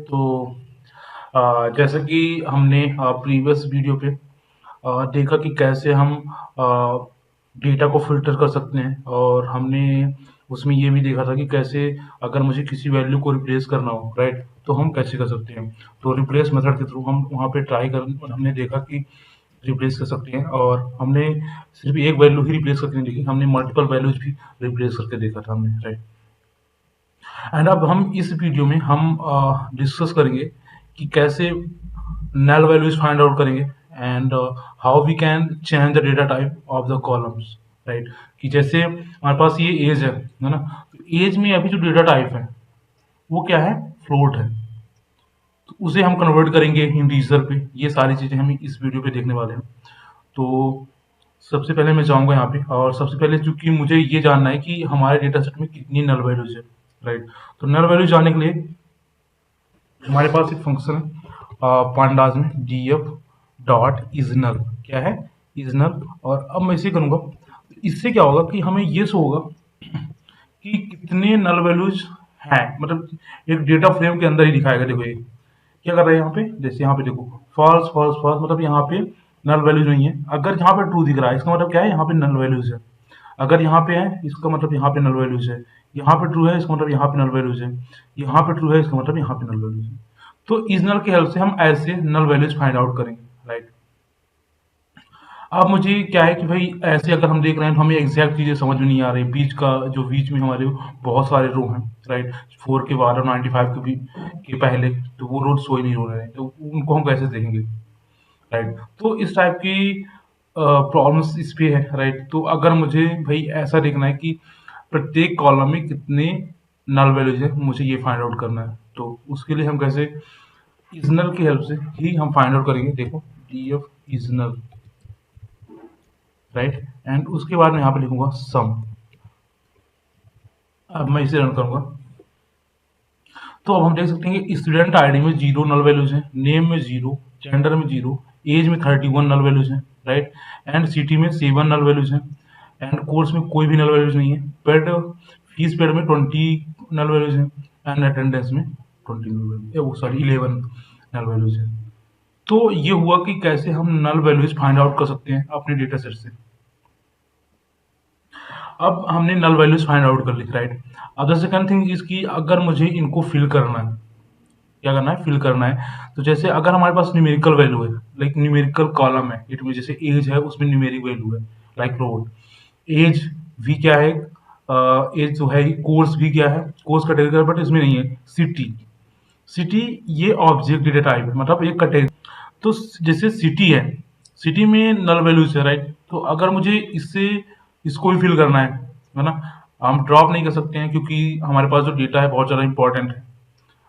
तो जैसे कि हमने प्रीवियस वीडियो पे देखा कि कैसे हम डेटा को फ़िल्टर कर सकते हैं, और हमने उसमें ये भी देखा था कि कैसे अगर मुझे किसी वैल्यू को रिप्लेस करना हो, राइट? तो हम कैसे कर सकते हैं। तो रिप्लेस मेथड के थ्रू हम वहाँ पे ट्राई कर हमने देखा कि रिप्लेस कर सकते हैं, और हमने सिर्फ एक वैल्यू ही रिप्लेस करके नहीं देखी, हमने मल्टीपल वैल्यूज भी रिप्लेस करके देखा था हमने, राइट? एंड अब हम इस वीडियो में हम डिस्कस करेंगे कि कैसे नल वैल्यूज फाइंड आउट करेंगे, and how we can change the data type of the columns, right? कि जैसे हमारे पास ये एज है ना? तो एज में अभी जो डेटा टाइप है वो क्या है? फ्लोट है। तो उसे हम कन्वर्ट करेंगे इंटीजर पे। ये सारी चीजें हम इस वीडियो पे देखने वाले हैं। तो सबसे पहले मैं जाऊंगा यहाँ पे, और सबसे पहले चूंकि मुझे ये जानना है कि हमारे डेटा सेट में कितनी नल वैल्यूज है, राइट? तो नल वैल्यू जानने के लिए हमारे पास एक फंक्शन है पांडाज में, df डॉट इज नल। क्या है? Is null. और अब मैं इसे करूंगा, इससे क्या होगा कि हमें ये शो होगा कि कितने नल वैल्यूज हैं, मतलब एक डेटा फ्रेम के अंदर ही दिखाएगा। देखो ये क्या कर रहा है यहाँ पे, जैसे यहाँ पे देखो फॉल्स फॉल्स फॉल्स, मतलब यहाँ पे नल वैल्यूज नहीं है। अगर यहाँ पे ट्रू दिख रहा है इसका मतलब क्या है? यहाँ पे नल वैल्यूज है। अगर यहाँ पे है इसका मतलब यहाँ पे नल वैल्यूज है। यहाँ पे ट्रू है इसका मतलब यहाँ पे नल वैल्यूज है। यहाँ पे ट्रू है इसका मतलब यहाँ पे नल वैल्यूज है। तो इस नल की हेल्प से हम ऐसे नल वैल्यूज फाइंड आउट करेंगे, राइट? अब मुझे क्या है कि भाई ऐसे अगर हम देख रहे हैं तो हमें एग्जैक्ट चीजें समझ में नहीं आ रही। बीच का जो बीच में हमारे बहुत सारे रो हैं, राइट? 4 के बाद और 95 के भी के पहले, तो वो रो शो ही नहीं हो रहे हैं, तो उनको हम कैसे देखेंगे, राइट? तो इस टाइप की प्रॉब्लम्स इस पे है, राइट? तो अगर मुझे भाई ऐसा देखना है कि प्रत्येक कॉलम में कितने नल वैल्यूज है, मुझे ये फाइंड आउट करना है। तो उसके लिए हम कैसे इजनल की हेल्प से ही हम फाइंड आउट करेंगे। देखो df इजनल, राइट? एंड उसके बाद मैं यहाँ पे लिखूंगा सम। अब मैं इसे रन करूंगा, तो अब हम देख सकते हैं कि स्टूडेंट आईडी में 0 नल वैल्यूज हैं, नेम में 0, जेंडर में 0, एज में 31 नल वैल्यूज हैं, राइट? एंड सिटी में 7 नल वैल्यूज हैं, एंड कोर्स में कोई भी नल वैल्यूज नहीं है। पेड फीस पेड में 20 नल वैल्यूज हैं, एंड अटेंडेंस में 20 नल वैल्यूज, वो सॉरी 11 नल वैल्यूज हैं। तो ये हुआ कि कैसे हम नल वैल्यूज फाइंड आउट कर सकते हैं अपने डेटा सेट से। अब हमने नल वैल्यूज फाइंड आउट कर ली, राइट? अब द सेकंड थिंग इज कि अगर मुझे इनको फिल करना है, क्या करना है? फिल करना है। तो जैसे अगर हमारे पास न्यूमेरिकल वैल्यू है, लाइक न्यूमेरिकल कॉलम है, इट में जैसे एज है उसमें न्यूमेरिक वैल्यू है, लाइक रोड एज भी क्या है, एज जो है कोर्स भी क्या है, कोर्स कैटेगरी, बट इसमें नहीं है सिटी। सिटी ये ऑब्जेक्ट डेटा टाइप है, मतलब एक कैटेगरी। तो जैसे सिटी है, सिटी में नल वैल्यूज है, राइट? तो अगर मुझे इससे इसको भी फिल करना है ना, हम ड्रॉप नहीं कर सकते हैं क्योंकि हमारे पास जो डेटा है बहुत ज़्यादा इंपॉर्टेंट है।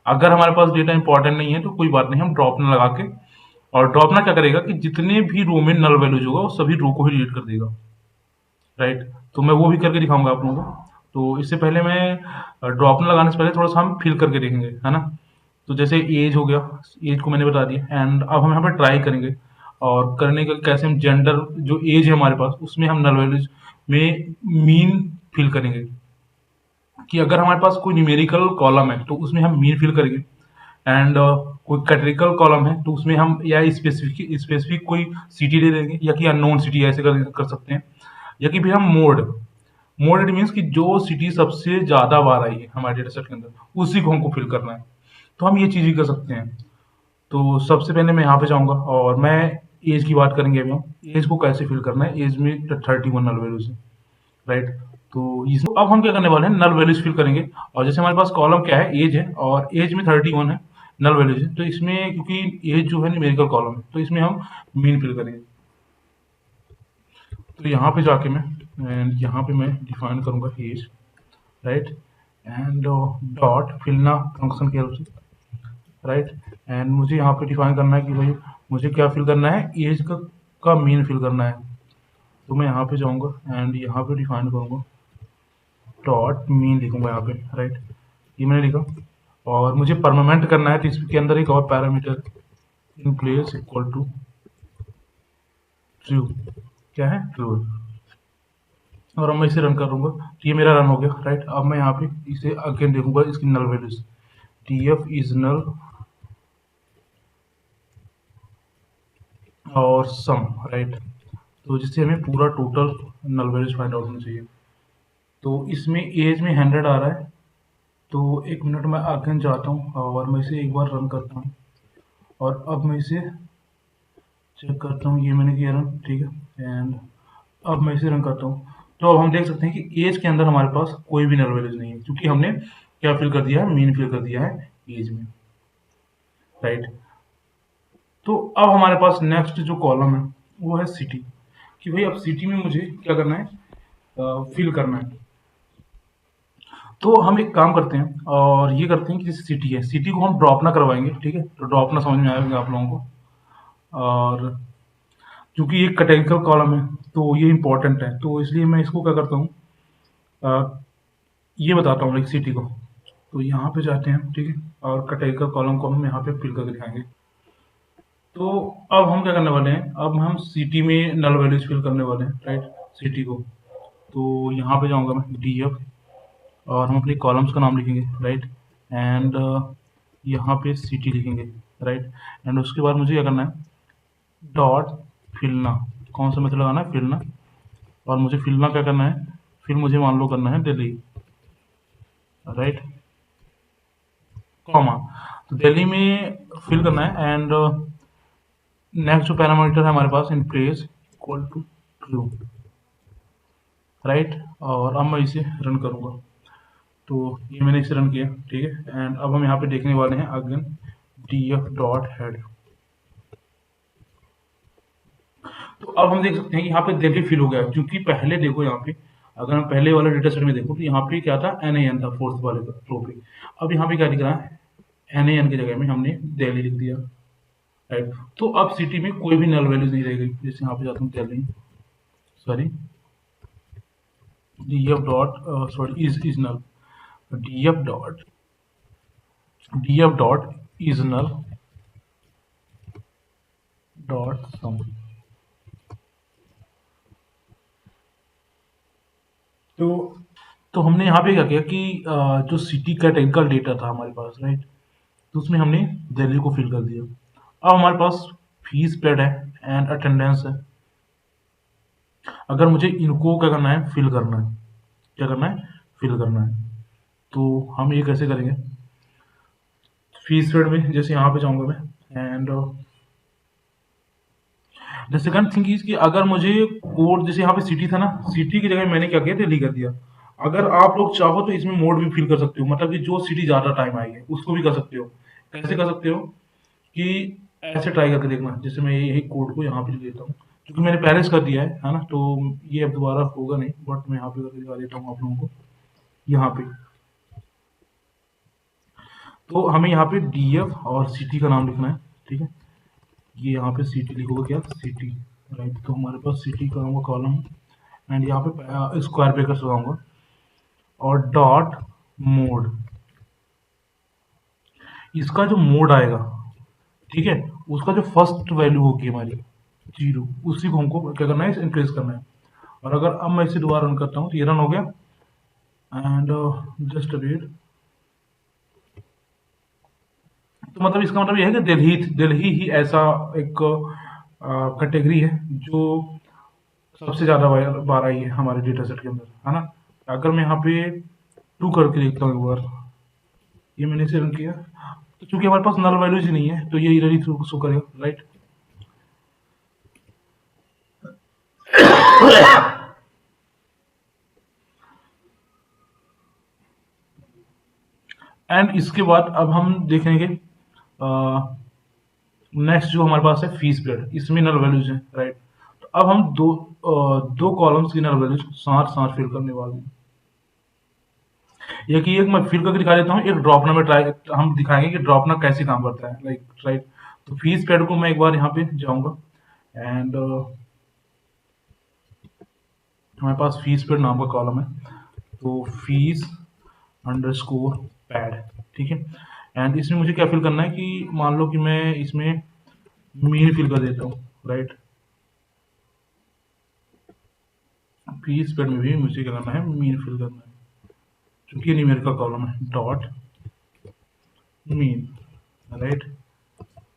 अगर हमारे पास डेटा इंपॉर्टेंट नहीं है तो कोई बात नहीं, हम ड्रॉप ना लगा के, और ड्रॉप ना क्या करेगा कि जितने भी रो में नल वैल्यूज होगा वो सभी रो को ही डिलीट कर देगा, राइट? तो मैं वो भी करके दिखाऊंगा आप लोगों को। तो इससे पहले मैं ड्रॉप ना लगाने से पहले थोड़ा सा हम फिल करके देखेंगे, है ना? तो जैसे एज हो गया, एज को मैंने बता दिया, एंड अब हम यहाँ पर ट्राई करेंगे। और करने का कैसे, हम जेंडर जो एज है हमारे पास उसमें हम नल वैल्यूज में मीन फिल करेंगे। कि अगर हमारे पास कोई न्यूमेरिकल कॉलम है तो उसमें हम मीन फिल करेंगे, एंड कोई कैटेगरिकल कॉलम है तो उसमें हम या स्पेसिफिक स्पेसिफिक कोई सिटी ले लेंगे, या कि अननोन सिटी ऐसे कर सकते हैं। या कि फिर हम मोड, मोड इट मीन्स कि जो सिटी सबसे ज्यादा बार आई है हमारे डेटा सेट के अंदर उसी को हमको फिल करना है। तो हम ये चीज ही कर सकते हैं। तो सबसे पहले मैं यहाँ पे जाऊंगा, और मैं एज की बात करेंगे अभी हम। एज को कैसे फिल करना है, एज में 31 नल वैल्यूज है, राइट? तो अब हम क्या करने वाले हैं, नल वैल्यूज फिल करेंगे। और जैसे हमारे पास कॉलम क्या है, एज है, और एज में 31 है, नल वैल्यूज है। तो इसमें क्योंकि एज जो है न्यूमेरिकल कॉलम है तो इसमें हम मीन फिल करेंगे। तो यहाँ पे जाके मैं, एंड यहाँ पे मैं डिफाइन करूंगा as, right? And dot fillna function की हेल्प से, राइट? एंड मुझे यहाँ पे डिफाइन करना है कि भाई मुझे क्या फिल करना है, एज का मीन फिल करना है। तो मैं यहाँ पे जाऊंगा एंड यहाँ पे डिफाइन करूंगा डॉट मीन लिखूंगा यहाँ पे, राइट? ये मैंने लिखा। और मुझे परमानेंट करना है तो इसके अंदर एक और parameter in place equal to true. क्या है? ट्रू। और अब मैं इसे रन करूंगा तो ये मेरा रन हो गया, राइट? अब मैं यहाँ पे इसे अगेन देखूंगा इसकी null values, T F is null, और सम, राइट। तो जिससे हमें पूरा total null values find out होना चाहिए। तो इसमें एज में 100 आ रहा है, तो 1 मिनट में आगे जाता हूँ और मैं इसे एक बार रन करता हूँ, और अब मैं इसे चेक करता हूँ। ये मैंने किया रन, ठीक है। एंड अब मैं इसे रन करता हूँ, तो अब हम देख सकते हैं कि एज के अंदर हमारे पास कोई भी नल वैल्यूज नहीं है, क्योंकि हमने क्या फिल कर दिया है, मीन फिल कर दिया है एज में, राइट। तो अब हमारे पास नेक्स्ट जो कॉलम है वो है सिटी, कि भाई अब सिटी में मुझे क्या करना है, फिल करना है। तो हम एक काम करते हैं और ये करते हैं कि जैसे सिटी है, सिटी को हम ड्रॉप ना करवाएंगे, ठीक है। तो ड्रॉप ना समझ में आएगा आप लोगों को, और क्योंकि ये कैटेगरिकल कॉलम है तो ये इंपॉर्टेंट है, तो इसलिए मैं इसको क्या करता हूँ, अ, ये बताता हूँ लाइक सिटी को। तो यहाँ पे जाते हैं, ठीक है, और कैटेगरिकल कॉलम को हम यहाँ पे फिल करके दिखाएंगे। तो अब हम क्या करने वाले हैं, अब हम सिटी में नल वैल्यूज फिल करने वाले हैं, राइट, सिटी को। तो यहाँ पे जाऊँगा मैं डी एफ, और हम अपनी कॉलम्स का नाम लिखेंगे, राइट। एंड यहाँ पे सिटी लिखेंगे, राइट। एंड उसके बाद मुझे क्या करना है, डॉट फिलना, कौन सा मेथड लगाना है, फिलना। और मुझे फिलना क्या करना है, फिर मुझे मान लो करना है दिल्ली, राइट, कॉमा। तो दिल्ली में फिल करना है। एंड नेक्स्ट जो पैरामीटर है हमारे पास, in place equal to true, right. और अब मैं इसे रन करूंगा, तो ये मैंने इसे रन किया, ठीक है। एंड अब हम यहाँ पे देखने वाले हैं again D F dot head. तो अब हम देख सकते हैं कि यहाँ पे दिल्ली फिल हो गया, क्योंकि पहले देखो यहाँ पे, अगर हम पहले वाले डेटा सेट में देखो तो यहाँ पे क्या था, एन ए एन था फोर्थ वाले रो पे। अब यहाँ पे क्या लिख रहा है, एन ए एन की जगह में हमने दिल्ली लिख दिया, राइट। तो अब सिटी में कोई भी नल वैल्यूज नहीं रह गई। जैसे यहाँ पे जाता हूँ Delhi, sorry, D F dot, sorry, is null, D F dot, D F dot is null dot sum. तो तो हमने यहाँ पे क्या किया कि जो सिटी का टेक्निकल डेटा था हमारे पास, राइट, तो उसमें हमने दिल्ली को फिल कर दिया। अब हमारे पास फीस पेड है एंड अटेंडेंस है। अगर मुझे इनको क्या करना है, फिल करना है, क्या करना है, फिल करना है, तो हम ये कैसे करेंगे, फीस पेड में जैसे यहाँ पे जाऊंगा मैं। And the second thing is कि अगर मुझे कोड, जैसे यहाँ पे सिटी था ना, सिटी की जगह मैंने क्या किया, दिल्ली कर दिया। अगर आप लोग चाहो तो इसमें मोड भी फिल कर सकते हो, मतलब कि जो सिटी ज्यादा टाइम आएगी उसको भी कर सकते हो। कैसे कर सकते हो कि ऐसे ट्राई करके देखना, जैसे मैं यही कोड को यहाँ पे लिख देता हूँ, क्योंकि मैंने पहले से कर दिया है ना, तो ये अब दोबारा होगा नहीं, बट मैं यहाँ पे करके दिखा देता हूँ आप लोगों को यहाँ पे। तो हमें यहाँ पे डीएफ और सिटी का नाम लिखना है, ठीक है। ये यहाँ पे सिटी लिखोगे, क्या, सिटी, राइट। तो हमारे पास सिटी का नाम का कॉलम, एंड यहाँ पे स्क्वायर ब्रेकर्स लगाऊंगा, और डॉट मोड। इसका जो मोड आएगा, ठीक है, उसका जो फर्स्ट वैल्यू होगी हमारी 0, उसी को हमको क्या करना है, इंक्रीज करना है। और अगर अब मैं इसे दोबारा रन करता हूँ तो ये रन हो गया। And just wait. तो मतलब इसका मतलब ये है कि दिल्ली दिल्ली ही ऐसा एक कैटेगरी है जो सबसे ज्यादा बार आई है हमारे डेटा सेट के अंदर, है ना। अगर मैं यहाँ पे टू करके देखता हूँ एक बार, ये मैंने इसे रन किया, तो चूंकि हमारे पास नल वैल्यूज ही नहीं है तो ये इधर ही शो करेगा, राइट। एंड इसके बाद अब हम देखेंगे नेक्स्ट जो हमारे पास है फीस पेड, इसमें नल वैल्यूज है, राइट। तो अब हम दो कॉलम्स की नल वैल्यूज साथ साथ फिल करने वाले हैं। एक ही एक मैं फिल करके दिखा देता हूँ, एक ड्रॉपना में ट्राई हम दिखाएंगे कि ड्रॉपना कैसे काम करता है, लाइक, राइट। तो फीस पेड को मैं एक बार यहाँ पे जाऊंगा, एंड हमारे पास फीस पेड नाम का कॉलम है, तो फीस अंडरस्कोर पैड, ठीक है। एंड इसमें मुझे क्या फिल करना है कि मान लो कि मैं इसमें मीन फिल कर देता हूँ, राइट। फीस पेड में भी मुझे क्या करना है, मीन फिल करना है, क्योंकि ये न्यूमेरिकल का कॉलम है, डॉट मीन, राइट।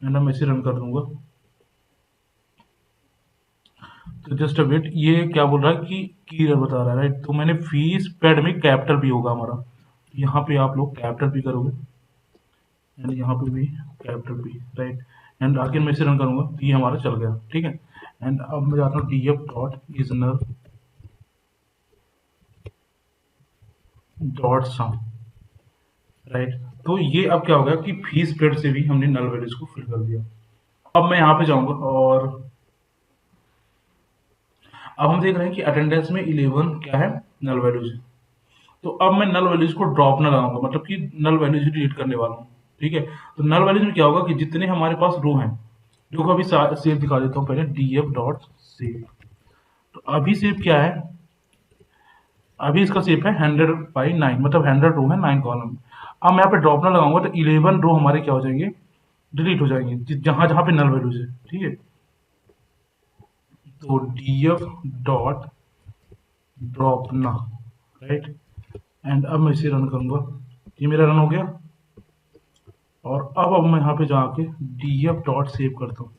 एंड मैं इसे रन कर दूंगा, तो जस्ट अ वेट, ये क्या बोल रहा है कि की एरर बता रहा है, राइट। तो मैंने फीस पेड में कैपिटल भी होगा हमारा, यहाँ पे आप लोग कैपिटल भी करोगे एंड यहाँ पे भी कैपिटल भी, राइट। एंड आगे मैं इसे रन करूंगा तो ये हमारा चल गया, ठीक है। एंड अब मैं जाता हूँ df डॉट इजनर डॉट सम, राइट। तो ये अब क्या हो गया कि फीस पेड से भी हमने नल वैल्यूज को फिल कर दिया। अब मैं यहाँ पे जाऊंगा और अब हम देख रहे हैं कि अटेंडेंस में 11 क्या है, नल वैल्यूज है। तो अब मैं नल वैल्यूज को ड्रॉप ना लगाऊंगा, मतलब कि नल वैल्यूज डिलीट करने वाला हूँ, ठीक है। तो नल वैल्यूज में क्या होगा कि जितने हमारे पास रो हैं, जो को अभी सेव दिखा देता हूँ पहले, df डॉट सेव। तो अभी सेव क्या है, अभी इसका सेव है 100/9, मतलब 100 रो है 9 कॉलम। अब मैं यहाँ पे ड्रॉप ना लगाऊंगा तो 11 रो हमारे क्या हो जाएंगे, डिलीट हो जाएंगे, जहां जहां पे नल वैल्यूज है, ठीक है। तो df डॉट ड्रॉप ना, राइट। एंड अब मैं इसे रन करूंगा, ये मेरा रन हो गया। और अब मैं यहाँ पे जाके df डॉट सेव करता हूँ।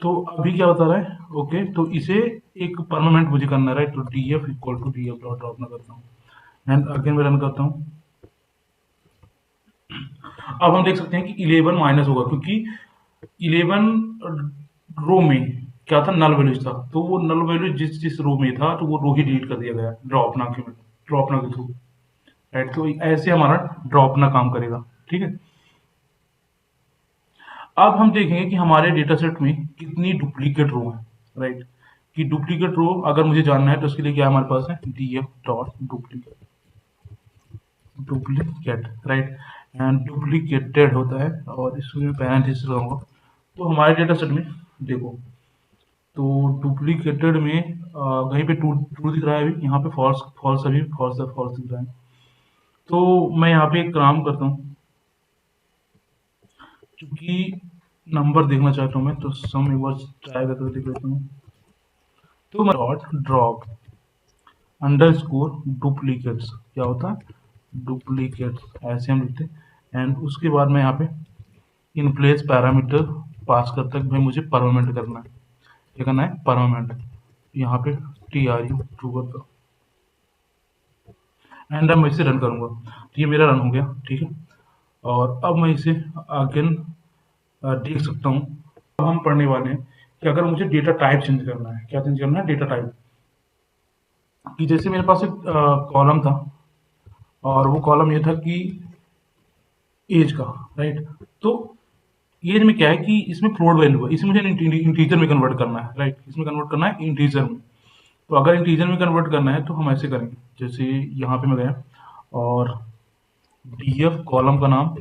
तो अभी क्या बता रहा है, ओके, तो इसे एक परमानेंट मुझे करना है, राइट। तो df equal to df dot drop ना करता हूँ एंड अगेन मैं रन करता हूँ। अब हम देख सकते हैं कि 11 माइनस होगा, क्योंकि 11 रो में क्या था, नल वैल्यूज था। तो वो नल वैल्यू जिस जिस रो में था, तो वो रो ही डिलीट कर दिया गया ड्रॉप ना के, ड्रॉप ना के थ्रू, राइट। तो ऐसे हमारा ड्रॉप ना काम करेगा, ठीक है। अब हम देखेंगे कि हमारे डेटा सेट में कितनी डुप्लीकेट रो है, राइट। कि डुप्लीकेट रो अगर मुझे जानना है तो उसके लिए क्या हमारे पास है, df dot duplicate, duplicate, right. And duplicated होता है और इसमें पैरेंथेसिस लगाऊंगा। तो हमारे डेटा सेट में देखो, तो डुप्लीकेटेड में कहीं पे ट्रू ट्रू दिख रहा है, अभी यहाँ पे फॉल्स फॉल्स, अभी फॉल्स फॉल्स दिख रहा है। तो मैं यहाँ पे एक काम करता हूँ, क्योंकि नंबर देखना चाहता हूँ मैं, तो सम एक बार ट्राई करके देख लेता हूँ। तो मैं dot drop under score duplicates, क्या होता है, डुप्लीकेट्स, ऐसे हम लिखते हैं। एंड उसके बाद मैं यहाँ पे इन प्लेस पैरामीटर पास करता है कि भाई मुझे परमानेंट करना है, क्या करना है, परमानेंट। यहाँ पे tru ट्रू करता हूँ एंड अब मैं इसे रन करूंगा, तो ये मेरा रन हो गया, ठीक है। और अब मैं इसे अगेन देख सकता हूँ। अब हम पढ़ने वाले हैं कि अगर मुझे डेटा टाइप चेंज करना है, क्या चेंज करना है, डेटा टाइप। कि जैसे मेरे पास एक कॉलम था और वो कॉलम ये था कि एज का, राइट। तो एज में क्या है कि इसमें फ्लोट वैल्यू है, इसे मुझे इंटीजर में कन्वर्ट करना है, राइट। इसमें कन्वर्ट करना है इंटीजर में। तो अगर इंटीजर में कन्वर्ट करना है तो हम ऐसे करेंगे, जैसे यहाँ पे मैं गया और df कॉलम का नाम,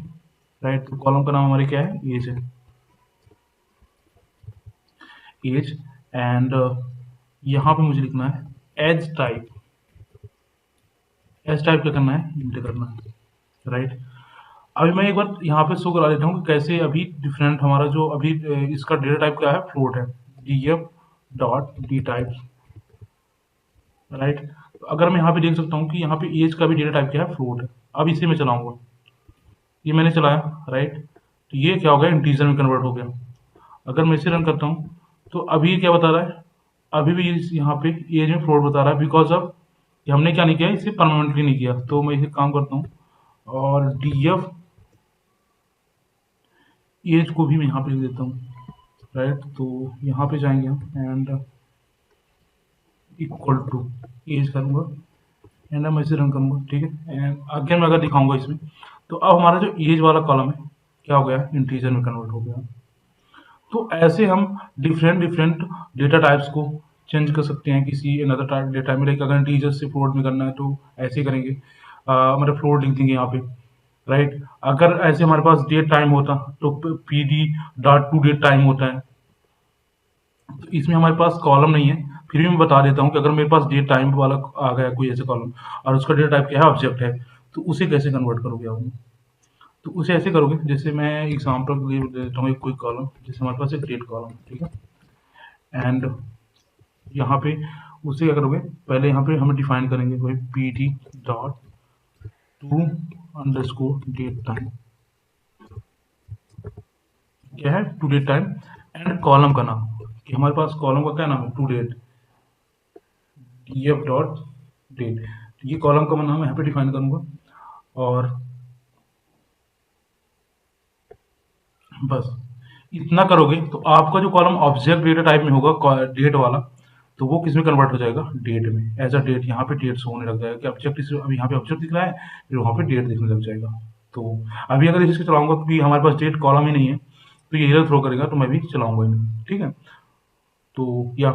राइट। तो कॉलम का नाम हमारे क्या है, एज है, एज। एंड यहाँ पे मुझे लिखना है एज टाइप, एज टाइप क्या करना है, इंटर करना है, राइट। अभी मैं एक बार यहाँ पे शो करा देता हूँ कि कैसे अभी डिफरेंट हमारा जो अभी इसका डेटा टाइप क्या है, फ्लोट है, df dot D type, right. तो अगर मैं यहाँ पे देख सकता हूँ कि यहाँ पे एज का भी डेटा टाइप क्या है, फ्लोट है। अब इसे मैं चलाऊंगा, ये मैंने चलाया, राइट। तो ये क्या हो गया, इंटीजर में कन्वर्ट हो गया। अगर मैं इसे रन करता हूँ तो अभी ये क्या बता रहा है, अभी भी यहाँ पे एज में फ्लोट बता रहा है, बिकॉज ऑफ हमने क्या नहीं किया, इसे परमानेंटली नहीं किया। तो मैं इसे काम करता हूँ और df एज को भी मैं यहाँ पे लिख देता हूँ, राइट। तो यहाँ पे जाएंगे हम एंड इक्वल टू एज करूँगा एंड मैं इसे रन करूँगा, ठीक है। एंड अगेन मैं अगर दिखाऊंगा इसमें, तो अब हमारा जो एज वाला कॉलम है क्या हो गया, इंटीजर में कन्वर्ट हो गया। तो ऐसे हम डिफरेंट डिफरेंट डेटा टाइप्स को चेंज कर सकते हैं किसी अनदर टाइप डेटा में। लाइक अगर इंटीजर से फ्लोट में करना है तो ऐसे करेंगे, मतलब फ्लोट लिख देंगे यहाँ पे, राइट। अगर ऐसे हमारे पास डेट टाइम होता तो pd dot to date time होता है। तो इसमें हमारे पास कॉलम नहीं है, फिर भी मैं बता देता हूँ कि अगर मेरे पास डेट टाइम वाला आ गया कोई ऐसे कॉलम और उसका डेटा टाइप क्या है, ऑब्जेक्ट है, तो उसे कैसे कन्वर्ट करोगे आप। तो उसे ऐसे करोगे, जैसे मैं एग्जांपल के लिए दे देता हूँ एक कोई कॉलम, जैसे हमारे पास एक डेट कॉलम, ठीक है। एंड यहाँ पे उसे क्या करोगे, पहले यहाँ पे हम डिफाइन करेंगे भाई pd dot to underscore date time, क्या है, to date time. And column का नाम कि हमारे पास कॉलम का क्या नाम है, to date, ef dot date. ये कॉलम का मैं नाम यहाँ पे डिफाइन करूंगा, और बस इतना करोगे तो आपका जो कॉलम ऑब्जेक्ट डेटा टाइप में होगा डेट वाला, तो वो किस में कन्वर्ट हो जाएगा, डेट में, एज अ डेट। यहाँ पे डेट होने लग जाएगा कि ऑब्जेक्ट, अब यहाँ पे ऑब्जेक्ट दिख रहा है, फिर वहाँ पे डेट दिखने लग जाएगा। तो अभी अगर इसको चलाऊंगा, क्योंकि हमारे पास डेट कॉलम ही नहीं है, तो ये एरर थ्रो करेगा, तो मैं भी चलाऊंगा ही नहीं, ठीक है। तो या